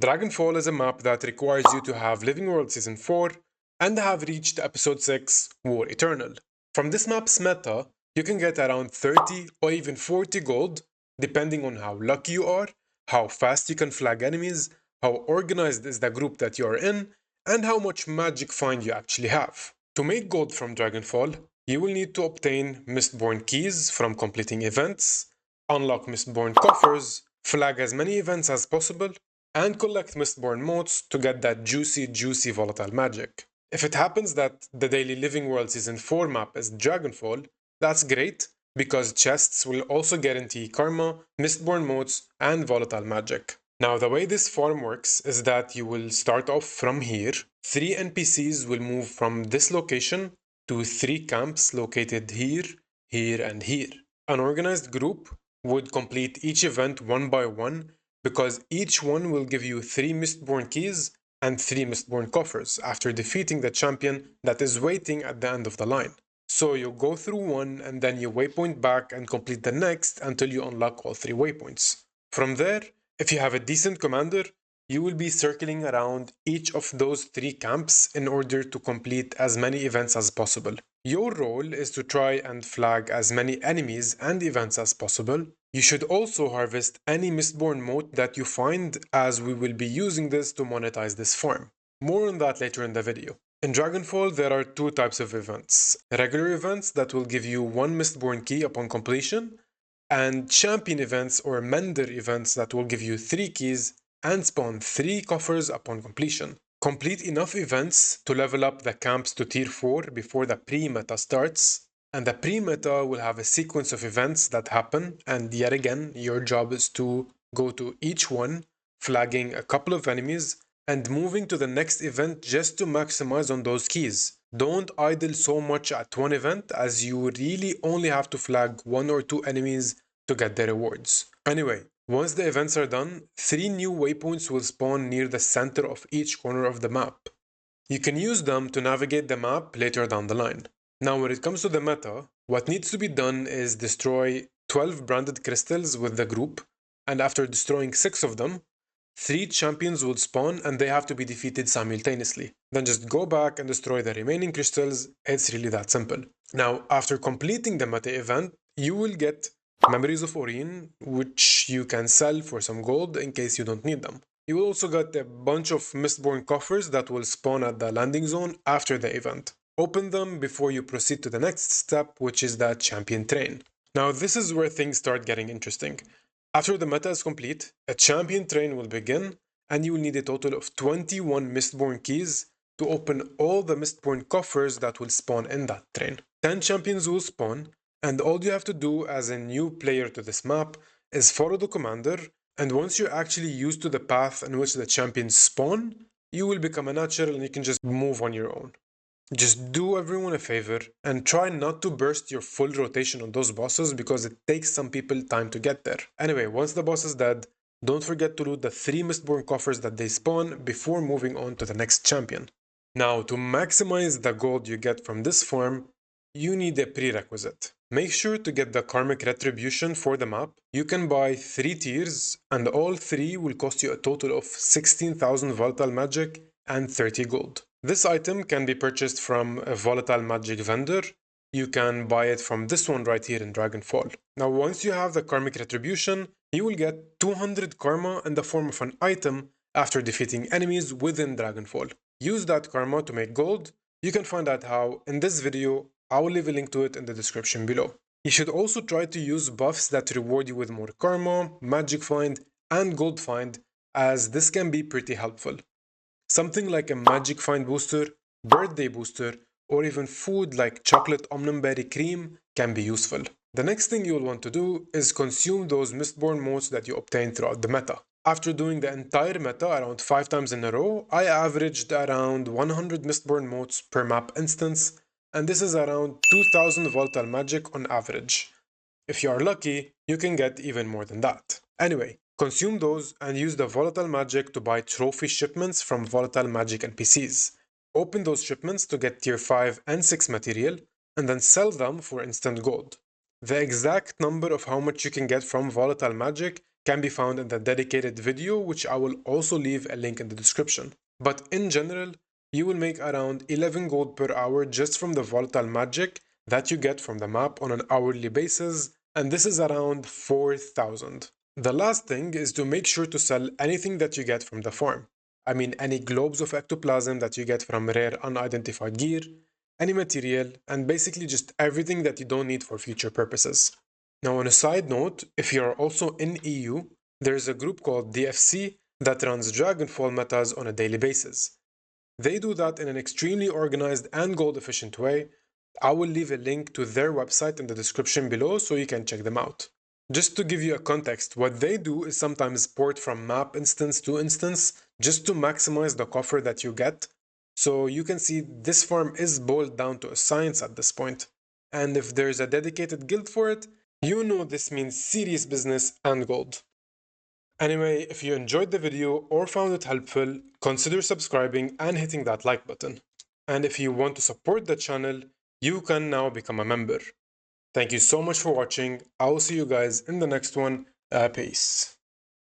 Dragonfall is a map that requires you to have Living World Season 4 and have reached Episode 6, War Eternal. From this map's meta, you can get around 30 or even 40 gold, depending on how lucky you are, how fast you can flag enemies, how organized is the group that you are in, and how much magic find you actually have. To make gold from Dragonfall, you will need to obtain Mistborn keys from completing events, unlock Mistborn Coffers, flag as many events as possible, and collect Mistborn Motes to get that juicy volatile magic. If it happens that the Daily Living World Season 4 map is Dragonfall, that's great, because chests will also guarantee Karma, Mistborn Motes, and volatile magic. Now, the way this farm works is that you will start off from here. 3 NPCs will move from this location to 3 camps located here, here, and here. An organized group would complete each event one by one because each one will give you 3 Mistborn keys and 3 Mistborn coffers after defeating the champion that is waiting at the end of the line. So you go through one and then you waypoint back and complete the next until you unlock all 3 waypoints. From there, if you have a decent commander, you will be circling around each of those 3 camps in order to complete as many events as possible. Your role is to try and flag as many enemies and events as possible. You should also harvest any Mistborn mote that you find, as we will be using this to monetize this farm. More on that later in the video. In Dragonfall, there are 2 types of events. Regular events that will give you 1 Mistborn key upon completion, and champion events or mender events that will give you 3 keys and spawn 3 coffers upon completion. Complete enough events to level up the camps to tier 4 before the pre-meta starts, and the pre-meta will have a sequence of events that happen, and yet again, your job is to go to each one, flagging a couple of enemies, and moving to the next event just to maximize on those keys. Don't idle so much at one event, as you really only have to flag 1 or 2 enemies to get the rewards. Anyway, once the events are done, 3 new waypoints will spawn near the center of each corner of the map. You can use them to navigate the map later down the line. Now, when it comes to the meta, what needs to be done is destroy 12 branded crystals with the group, and after destroying 6 of them, 3 champions will spawn and they have to be defeated simultaneously. Then just go back and destroy the remaining crystals. It's really that simple. Now, after completing the meta event, you will get Memories of Oreen, which you can sell for some gold in case you don't need them. You will also get a bunch of Mistborn coffers that will spawn at the landing zone after the event. Open them before you proceed to the next step, which is the champion train. Now, this is where things start getting interesting. After the meta is complete, a champion train will begin, and you will need a total of 21 Mistborn keys to open all the Mistborn coffers that will spawn in that train. 10 champions will spawn, and all you have to do as a new player to this map is follow the commander, and once you're actually used to the path in which the champions spawn, you will become a natural and you can just move on your own. Just do everyone a favor and try not to burst your full rotation on those bosses because it takes some people time to get there. Anyway, once the boss is dead, don't forget to loot the 3 Mistborn coffers that they spawn before moving on to the next champion. Now, to maximize the gold you get from this farm, you need a prerequisite. Make sure to get the Karmic Retribution for the map. You can buy 3 tiers, and all 3 will cost you a total of 16,000 volatile magic and 30 gold. This item can be purchased from a volatile magic vendor. You can buy it from this one right here in Dragonfall. Now, once you have the Karmic Retribution, you will get 200 karma in the form of an item after defeating enemies within Dragonfall. Use that karma to make gold. You can find out how in this video. I will leave a link to it in the description below. You should also try to use buffs that reward you with more karma, magic find, and gold find, as this can be pretty helpful. Something like a magic find booster, birthday booster, or even food like chocolate omnum berry cream can be useful. The next thing you'll want to do is consume those Mistborn motes that you obtain throughout the meta. After doing the entire meta around 5 times in a row, I averaged around 100 Mistborn motes per map instance, and this is around 2000 volatile magic on average. If you are lucky, you can get even more than that. Anyway, consume those and use the volatile magic to buy trophy shipments from volatile magic NPCs. Open those shipments to get tier 5 and 6 material, and then sell them for instant gold. The exact number of how much you can get from volatile magic can be found in the dedicated video, which I will also leave a link in the description. But in general, you will make around 11 gold per hour just from the volatile magic that you get from the map on an hourly basis, and this is around 4,000. The last thing is to make sure to sell anything that you get from the farm. I mean any globes of ectoplasm that you get from rare unidentified gear, any material, and basically just everything that you don't need for future purposes. Now on a side note, if you're also in EU, there's a group called DFC that runs Dragonfall metas on a daily basis. They do that in an extremely organized and gold efficient way. I will leave a link to their website in the description below so you can check them out. Just to give you a context, what they do is sometimes port from map instance to instance just to maximize the coffer that you get. So you can see this farm is boiled down to a science at this point. And if there's a dedicated guild for it, you know this means serious business and gold. Anyway, if you enjoyed the video or found it helpful, consider subscribing and hitting that like button. And if you want to support the channel, you can now become a member. Thank you so much for watching. I will see you guys in the next one. Peace.